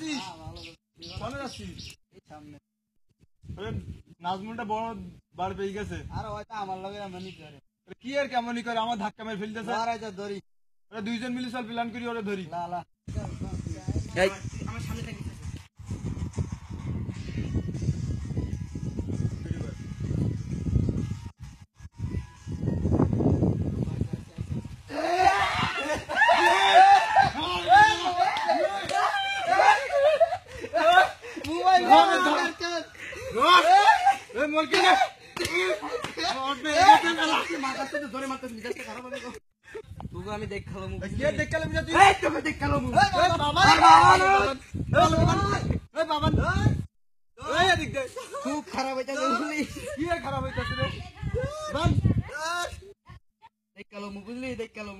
আছিস? কোনে যাচ্ছিস? এই সামনে নাজমুলটা বড় বার পেয়ে গেছে। আর হয়তো আমার লগে এমনই করে কি আর কেমনই করে আমার ধাক্কা মেরে ফেলতেছে। আর আইতা ধরি ওরা দুইজন মিলে চল প্ল্যান করি ওরে ধরি। লা লা এই আমার সামনে থেকে মোবাইল এ মোর কে না মাথাতে ধরে মারতেছ মিজাজটা খারাপ হবে তোকে আমি দেখালাম কে দেখালাম তুই? এই তোকে দেখালাম বাবা এ বাবা এই এদিক দে। খুব খারাপ হইতাছে কি আর খারাপ হইতাছে রে? বান দেখালাম বুঝলি দেখালাম